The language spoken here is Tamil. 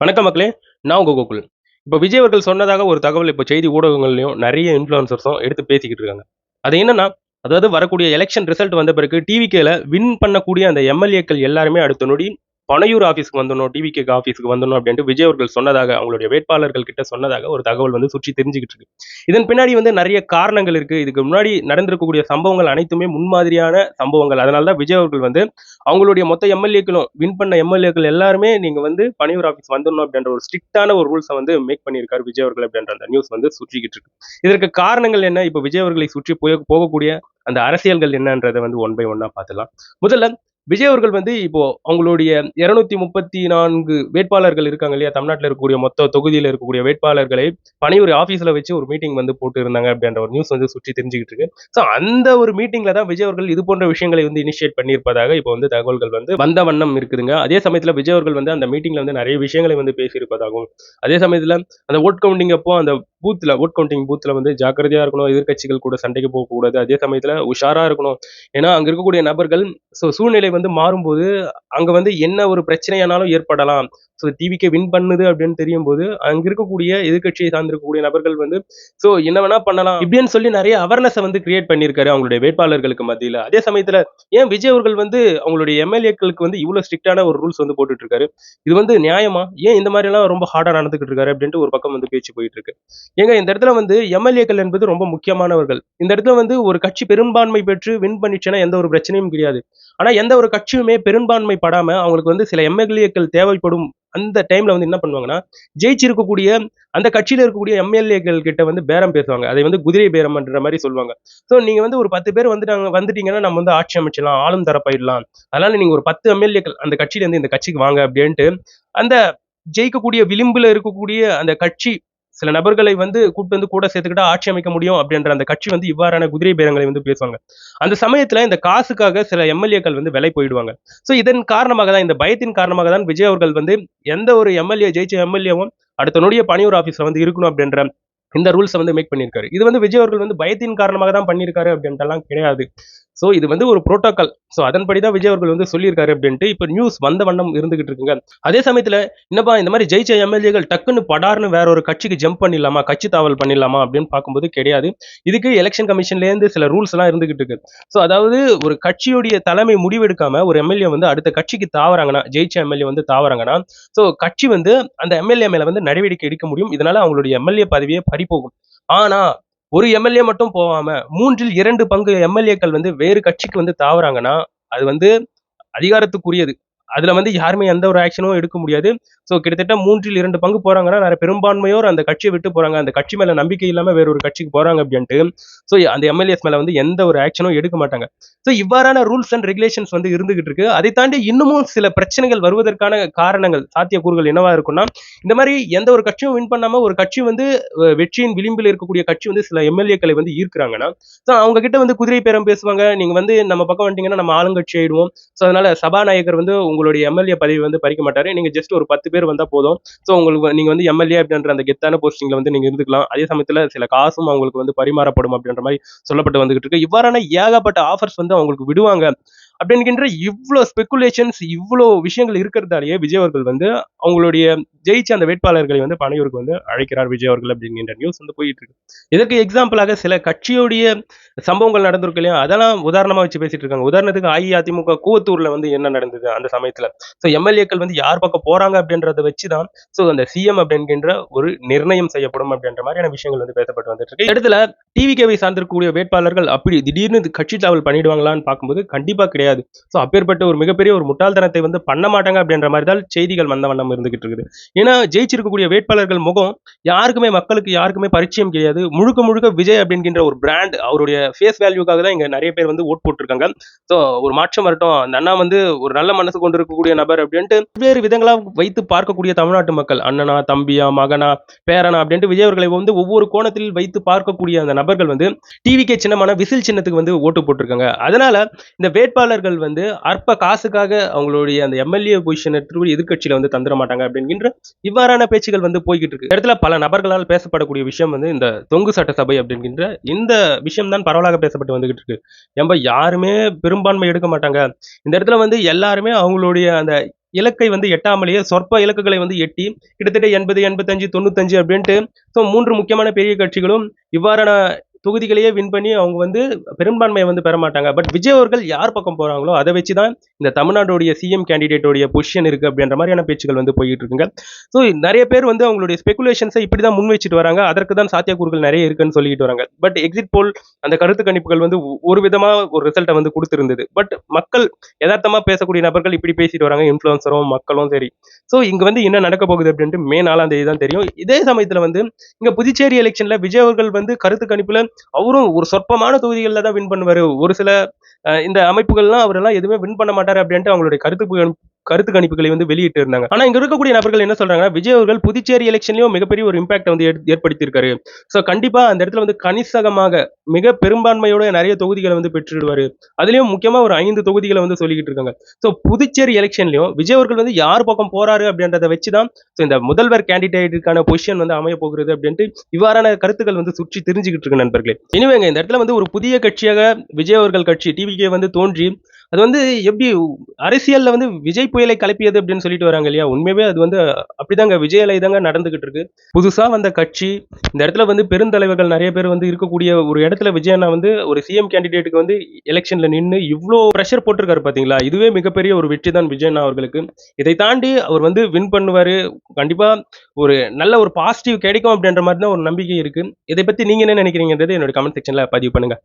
வணக்கம் மக்களே. நான் உங்க கோகுல். இப்போ விஜய் அவர்கள் சொன்னதாக ஒரு தகவல் இப்போ செய்தி ஊடகங்கள்லயும் நெறைய இன்ஃப்ளூயன்சர்ஸும் எடுத்து பேசிக்கிட்டு இருக்காங்க. அது என்னன்னா, அதாவது வரக்கூடிய எலக்ஷன் ரிசல்ட் வந்த பிறகு டிவிகேல வின் பண்ணக்கூடிய அந்த எம்எல்ஏக்கள் எல்லாருமே அடுத்த நொடி பனையூர் ஆஃபீஸ்க்கு வந்துடணும், டிவிகேக்கு ஆஃபீஸ்க்கு வந்துடணும் அப்படின்ட்டு விஜய் அவர்கள் சொன்னதாக, அவங்களுடைய வேட்பாளர்கள் கிட்ட சொன்னதாக ஒரு தகவல் வந்து சுற்றி தெரிஞ்சுக்கிட்டு இருக்கு. இதன் பின்னாடி வந்து நெறைய காரணங்கள் இருக்கு. இதுக்கு முன்னாடி நடந்திருக்கக்கூடிய சம்பவங்கள் அனைத்துமே முன்மாதிரியான சம்பவங்கள். அதனால தான் விஜய் அவர்கள் வந்து அவங்களுடைய மொத்த எம்எல்ஏக்களும் வின் பண்ண எம்எல்ஏக்கள் எல்லாருமே நீங்க வந்து பனையூர் ஆஃபீஸ் வந்துடணும் அப்படின்ற ஒரு ஸ்ட்ரிக்டான ஒரு ரூல்ஸை வந்து மேக் பண்ணியிருக்காரு விஜய் அவர்கள் அப்படின்ற அந்த நியூஸ் வந்து சுற்றிக்கிட்டு இருக்கு. இதற்கு காரணங்கள் என்ன? இப்போ விஜய் அவர்களை சுற்றி போகக்கூடிய அந்த அரசியல்கள் என்னன்றதை வந்து ஒன் பை ஒன்னா பார்த்துலாம். முதல்ல விஜய் அவர்கள் வந்து இப்போ அவங்களுடைய 234 வேட்பாளர்கள் இருக்காங்க இல்லையா, தமிழ்நாட்டில் இருக்கக்கூடிய மொத்த தொகுதியில் இருக்கக்கூடிய வேட்பாளர்களை பனையூர் ஆஃபீஸில் வச்சு ஒரு மீட்டிங் வந்து போட்டு இருந்தாங்க அப்படின்ற ஒரு நியூஸ் வந்து சுற்றி தெரிஞ்சுக்கிட்டு இருக்கு. ஸோ அந்த ஒரு மீட்டிங்ல தான் விஜய் அவர்கள் இது போன்ற விஷயங்களை வந்து இனிஷியேட் பண்ணியிருப்பதாக இப்போ வந்து தகவல்கள் வந்து வந்த வண்ணம் இருக்குதுங்க. அதே சமயத்தில் விஜய் அவர்கள் வந்து அந்த மீட்டிங்ல வந்து நிறைய விஷயங்களை வந்து பேசியிருப்பதாகவும், அதே சமயத்தில் அந்த ஓட் கவுண்டிங் அப்போ அந்த ஓட் கவுண்டிங் பூத்துல வந்து ஜாக்கிரதையா இருக்கணும், எதிர்க்கட்சிகள் கூட சண்டைக்கு போகக்கூடாது, அதே சமயத்தில் உஷாரா இருக்கணும். ஏன்னா அங்க இருக்கக்கூடிய நபர்கள் சூழ்நிலை வந்து மாறும்போது அங்க வந்து என்ன ஒரு பிரச்சனையானாலும் ஏற்படலாம். ஸோ டிவிக்கு வின் பண்ணுது அப்படின்னு தெரியும் போது அங்க இருக்கக்கூடிய எதிர்கட்சியை சார்ந்திருக்கக்கூடிய நபர்கள் வந்து ஸோ என்ன வேணா பண்ணலாம் இப்படின்னு சொல்லி நிறைய அவேர்னஸை வந்து கிரியேட் பண்ணியிருக்காரு அவங்களுடைய வேட்பாளர்களுக்கு மத்தியில். அதே சமயத்துல ஏன் விஜய் அவர்கள் வந்து அவங்களுடைய எம்எல்ஏக்களுக்கு வந்து இவ்வளவு ஸ்ட்ரிக்டான ஒரு ரூல்ஸ் வந்து போட்டுட்டு இருக்காரு? இது வந்து நியாயமா? ஏன் இந்த மாதிரி எல்லாம் ரொம்ப ஹார்டா நடந்துகிட்டு இருக்காரு அப்படின்ட்டு ஒரு பக்கம் வந்து பேச்சு போயிட்டு இருக்கு. ஏங்க இந்த இடத்துல வந்து எம்எல்ஏக்கள் என்பது ரொம்ப முக்கியமானவர்கள். இந்த இடத்துல வந்து ஒரு கட்சி பெரும்பான்மை பெற்று வின் பண்ணிச்சுன்னா எந்த ஒரு பிரச்சனையும் கிடையாது. ஆனா எந்த ஒரு கட்சியுமே பெரும்பான்மை படாம அவங்களுக்கு வந்து சில எம்எல்ஏக்கள் தேவைப்படும் அந்த டைம்ல வந்து என்ன பண்ணுவாங்கன்னா, ஜெயிச்சிருக்கக்கூடிய அந்த கட்சியில இருக்கக்கூடிய எம்எல்ஏக்கள் கிட்ட வந்து பேரம் பேசுவாங்க. அதை வந்து குதிரை பேரம்ன்ற மாரி சொல்லுவாங்க. ஸோ நீங்க வந்து ஒரு 10 பேர் வந்துட்டீங்கன்னா நம்ம வந்து ஆட்சி அமைச்சலாம், ஆளும் தரப்பாயிடலாம். அதனால நீங்க ஒரு 10 எம்எல்ஏக்கள் அந்த கட்சியில இருந்து இந்த கட்சிக்கு வாங்க அப்படின்ட்டு அந்த ஜெயிக்கக்கூடிய விளிம்புல இருக்கக்கூடிய அந்த கட்சி சில நபர்களை வந்து கூட்டு வந்து கூட சேர்த்துக்கிட்டா ஆட்சி அமைக்க முடியும் அப்படின்ற அந்த கட்சி வந்து இவ்வாறான குதிரை பேரங்களை வந்து பேசுவாங்க. அந்த சமயத்துல இந்த காசுக்காக சில எம்எல்ஏக்கள் வந்து விலை போயிடுவாங்க. ஸோ இதன் காரணமாக தான், இந்த பயத்தின் காரணமாக தான் விஜய் அவர்கள் வந்து எந்த ஒரு எம்எல்ஏ ஜெயிச்ச எம்எல்ஏவும் அடுத்த நொடிய பணியூர் ஆஃபீஸ்ல வந்து இருக்கணும் அப்படின்ற இந்த ரூல்ஸை வந்து மேக் பண்ணியிருக்காரு. இது வந்து விஜய் அவர்கள் வந்து பயத்தின் காரணமாக தான் பண்ணியிருக்காரு அப்படின்ட்டுலாம் கிடையாது. ஸோ இது வந்து ஒரு புரோட்டோகால். ஸோ அதன்படி தான் விஜய் அவர்கள் வந்து சொல்லியிருக்காரு அப்படின்ட்டு இப்போ நியூஸ் வந்த வண்ணம் இருந்துகிட்டு இருக்குங்க. அதே சமயத்தில் என்னப்பா இந்த மாதிரி ஜெயிச்ச எம்எல்ஏகள் டக்குன்னு படார்னு வேற ஒரு கட்சிக்கு ஜம்ப் பண்ணிடலாமா, கட்சி தாவல் பண்ணிடலாமா அப்படின்னு பார்க்கும்போது கிடையாது. இதுக்கு எலெக்ஷன் கமிஷன்லேருந்து சில ரூல்ஸ் எல்லாம் இருந்துகிட்டு இருக்கு. ஸோ அதாவது ஒரு கட்சியுடைய தலைமை முடிவெடுக்காம ஒரு எம்எல்ஏ வந்து அடுத்த கட்சிக்கு தாவறாங்கன்னா, ஜெயிச்ச எம்எல்ஏ வந்து தாவறாங்கன்னா, ஸோ கட்சி வந்து அந்த எம்எல்ஏ மேல வந்து நடவடிக்கை எடுக்க முடியும். இதனால அவங்களுடைய எம்எல்ஏ பதவியே பறிபோகும். ஆனா ஒரு எம்எல்ஏ மட்டும் போகாம 3ல் 2 பங்கு எம்எல்ஏக்கள் வந்து வேறு கட்சிக்கு வந்து தாவறாங்கன்னா, அது வந்து அதிகாரத்துக்குரியது. அதுல வந்து யாருமே எந்த ஒரு ஆக்ஷனும் எடுக்க முடியாது. ஸோ கிட்டத்தட்ட 3ல் 2 பங்கு போறாங்கன்னா, நிறைய பெரும்பான்மையோர் அந்த கட்சியை விட்டு போறாங்க. அந்த கட்சி மேல நம்பிக்கை இல்லாம வேற ஒரு கட்சிக்கு போறாங்க அப்படின்ட்டு, ஸோ அந்த எம்எல்ஏஸ் மேல வந்து எந்த ஒரு ஆக்ஷனும் எடுக்க மாட்டாங்க. ஸோ இவ்வாறான ரூல்ஸ் அண்ட் ரெகுலேஷன்ஸ் வந்து இருந்துகிட்டு இருக்கு. அதை தாண்டி இன்னமும் சில பிரச்சனைகள் வருவதற்கான காரணங்கள், சாத்தியக்கூறுகள் என்னவா இருக்கும்னா, இந்த மாதிரி எந்த ஒரு கட்சியும் வின் பண்ணாம ஒரு கட்சி வந்து வெற்றியின் விளிம்பில் இருக்கக்கூடிய கட்சி வந்து சில எம்எல்ஏக்களை வந்து ஈர்க்கிறாங்கன்னா, ஸோ அவங்க கிட்ட வந்து குதிரை பேரம் பேசுவாங்க. நீங்க வந்து நம்ம பக்கம் வந்துட்டீங்கன்னா நம்ம ஆளுங்கட்சி ஆயிடுவோம். ஸோ அதனால சபாநாயகர் வந்து உங்களுடைய எம்எல்ஏ பதவி வந்து பறிக்க மாட்டாரு. நீங்க ஜஸ்ட் ஒரு 10 பேர் வந்தா போதும். ஸோ உங்களுக்கு நீங்க வந்து எம்எல்ஏ அப்படின்ற அந்த கெத்தான போஸ்டிங்ல வந்து நீங்க இருந்துக்கலாம். அதே சமயத்துல சில காசும் அவங்களுக்கு வந்து பரிமாறப்படும் அப்படின்ற மாதிரி சொல்லப்பட்டு வந்துகிட்டு இருக்கு. இவ்வாறான ஏகப்பட்ட ஆஃபர்ஸ் வந்து அவங்களுக்கு விடுவாங்க அப்படின்கின்ற இவ்வளோ ஸ்பெகுலேஷன்ஸ், இவ்வளோ விஷயங்கள் இருக்கிறதாலேயே விஜய் அவர்கள் வந்து அவங்களுடைய ஜெயிச்ச அந்த வேட்பாளர்களை வந்து பனையூருக்கு வந்து அழைக்கிறார் விஜய் அவர்கள் அப்படிங்கிற நியூஸ் வந்து போயிட்டு இருக்கு. இதற்கு எக்ஸாம்பிளாக சில கட்சியுடைய சம்பவங்கள் நடந்திருக்கு இல்லையா, அதெல்லாம் உதாரணமா வச்சு பேசிட்டு இருக்காங்க. உதாரணத்துக்கு அஇஅதிமுக கூவத்தூர்ல வந்து என்ன நடந்தது அந்த சமயத்துல. ஸோ எம்எல்ஏக்கள் வந்து யார் பக்கம் போறாங்க அப்படின்றத வச்சுதான் ஸோ அந்த சிஎம் அப்படிங்கிற ஒரு நிர்ணயம் செய்யப்படும் அப்படின்ற மாதிரியான விஷயங்கள் வந்து பேசப்பட்டு வந்துட்டு இருக்கு. இடத்துல டிவிகேவை சார்ந்திருக்கக்கூடிய வேட்பாளர்கள் அப்படி திடீர்னு கட்சி தாவல் பண்ணிடுவாங்களான்னு பார்க்கும்போது கண்டிப்பா கிடையாது. ஸோ அப்பேற்பட்ட ஒரு மிகப்பெரிய ஒரு முட்டாள்தனத்தை வந்து பண்ண மாட்டாங்க அப்படின்ற மாதிரி தான் செய்திகள் வந்த வண்ணம் இருந்துகிட்டு இருக்குது. ஏன்னா ஜெயிச்சிருக்கக்கூடிய வேட்பாளர்கள் முகம் யாருக்குமே, மக்களுக்கு யாருக்குமே பரிச்சயம் கிடையாது. முழுக்க முழுக்க விஜய் அப்படிங்கிற ஒரு பிராண்ட், அவருடைய ஃபேஸ் வேல்யூக்காக தான் இங்க நிறைய பேர் வந்து ஓட் போட்டிருக்காங்க. ஸோ ஒரு மாற்றம் வரட்டும், அந்த அண்ணா வந்து ஒரு நல்ல மனசு கொண்டு இருக்கக்கூடிய நபர் அப்படின்ட்டு வேறு விதங்களா வைத்து பார்க்கக்கூடிய தமிழ்நாட்டு மக்கள், அண்ணனா, தம்பியா, மகனா, பேரனா அப்படின்ட்டு விஜய் அவர்களை வந்து ஒவ்வொரு கோணத்தில் வைத்து பார்க்கக்கூடிய அந்த நபர்கள் வந்து டிவிகே சின்னமான விசில் சின்னத்துக்கு வந்து ஓட்டு போட்டிருக்காங்க. அதனால இந்த வேட்பாளர்கள் வந்து அற்ப காசுக்காக அவங்களுடைய அந்த எம்எல்ஏ பொசிஷன் எடுத்து எதிர்கட்சியில வந்து தந்துட மாட்டாங்க அப்படிங்கிற இவ்வாறான பேச்சுகள் வந்து போய்கிட்டு இருக்கு. இடத்துல பல நபர்களால் பேசப்படக்கூடிய விஷயம் வந்து இந்த தொங்கு சட்டசபை அப்படிங்கிற இந்த விஷயம் தான் பரவலாக பேசப்பட்டு வந்துகிட்டு இருக்கு. ஏன்பா யாருமே பெரும்பான்மை எடுக்க மாட்டாங்க. இந்த இடத்துல வந்து எல்லாருமே அவங்களுடைய அந்த இலக்கை வந்து எட்டாமலேயே சொற்ப இலக்குகளை வந்து எட்டி கிட்டத்தட்ட 80, 85, 95 அப்படின்ட்டு ஸோ 3 முக்கியமான பெரிய கட்சிகளும் இவ்வாறான தொகுதிகளையே வின் பண்ணி அவங்க வந்து பெரும்பான்மையை வந்து பெற மாட்டாங்க. பட் விஜய் அவர்கள் யார் பக்கம் போறாங்களோ அதை வச்சு தான் இந்த தமிழ்நாட்டுடைய சிஎம் கேண்டிடேட்டோடைய பொசிஷன் இருக்கு அப்படின்ற மாதிரியான பேச்சுகள் வந்து போயிட்டு இருக்குங்க. ஸோ நிறைய பேர் வந்து அவங்களுடைய ஸ்பெகுலேஷன்ஸை இப்படி தான் முன் வச்சுட்டு வராங்க. அதற்கு தான் சாத்தியக்கூறுகள் நிறைய இருக்குன்னு சொல்லிட்டு வராங்க. பட் எக்ஸிட் போல் அந்த கருத்து கணிப்புகள் வந்து ஒரு விதமா ஒரு ரிசல்ட்டை வந்து கொடுத்திருந்தது. பட் மக்கள் யதார்த்தமா பேசக்கூடிய நபர்கள் இப்படி பேசிட்டு வராங்க, இன்ஃப்ளூயன்சரும் மக்களும் சரி. ஸோ இங்க வந்து என்ன நடக்க போகுது அப்படின்ட்டு மே 4ஆம் தேதி தான் தெரியும். இதே சமயத்துல வந்து இங்க புதுச்சேரி எலெக்ஷன்ல விஜய் அவர்கள் வந்து கருத்து கணிப்புல அவரும் ஒரு சொற்பமான தொகுதிகளில் தான் வின் பண்ணுவாரு. ஒரு சில இந்த அமைப்புகள்லாம் அவரெல்லாம் எதுவுமே வின் பண்ண மாட்டாரு அப்படின்ட்டு அவங்களுடைய கருத்து கணிப்புகளை வந்து வெளியிட்டு இருந்தாங்க. ஆனா இங்க இருக்கக்கூடிய நபர்கள் என்ன சொல்றாங்கன்னா, விஜய் அவர்கள் புதுச்சேரி எலெக்ஷன்லயும் மிகப்பெரிய ஒரு இம்பாக்ட் வந்து ஏற்படுத்தி இருக்காரு. சோ கண்டிப்பா அந்த இடத்துல வந்து கணிசகமாக மிக பெரும்பான்மையோட நிறைய தொகுதிகளை வந்து பெற்றுடுவாரு. அதுலயும் முக்கியமா ஒரு 5 தொகுதிகளை வந்து சொல்லிக்கிட்டு இருக்காங்க. சோ புதுச்சேரி எலெக்ஷன்லயும் விஜய் அவர்கள் வந்து யார் பக்கம் போறாரு அப்படின்றத வச்சுதான் இந்த முதல்வர் கேண்டிடேட்டுக்கான பொசிஷன் வந்து அமைய போகிறது அப்படின்ட்டு இவ்வாறான கருத்துக்கள் வந்து சுற்றி தெரிஞ்சுக்கிட்டு இருக்கு நண்பர்களே. இனிமேங்க இந்த இடத்துல வந்து ஒரு புதிய கட்சியாக விஜய் அவர்கள் கட்சி டிவிகே வந்து தோன்றி அது வந்து எப்படி அரசியல்ல வந்து விஜய் புயலை கிளப்பியது அப்படின்னு சொல்லிட்டு வராங்க இல்லையா? உண்மையாவே அது வந்து அப்படிதாங்க விஜய் அலை தாங்க நடந்துகிட்டு இருக்கு. புதுசா வந்த கட்சி இந்த இடத்துல வந்து பெருந்தலைவர்கள் நிறைய பேர் வந்து இருக்கக்கூடிய ஒரு இடத்துல விஜய் அண்ணா வந்து ஒரு சிஎம் கேண்டிடேட்டுக்கு வந்து எலெக்ஷன்ல நின்னு இவ்ளோ பிரஷர் போட்டிருக்காரு பாத்தீங்களா? இதுவே மிகப்பெரிய ஒரு வெற்றி தான் விஜய் அண்ணா அவர்களுக்கு. இதை தாண்டி அவர் வந்து வின் பண்ணுவாரு. கண்டிப்பா ஒரு நல்ல ஒரு பாசிட்டிவ் கிடைக்கும் அப்படின்ற மாதிரி தான் ஒரு நம்பிக்கை இருக்கு. இதை பத்தி நீங்க என்ன நினைக்கிறீங்கன்றது என்னோட கமெண்ட் செக்ஷன்ல பதிவு பண்ணுங்க.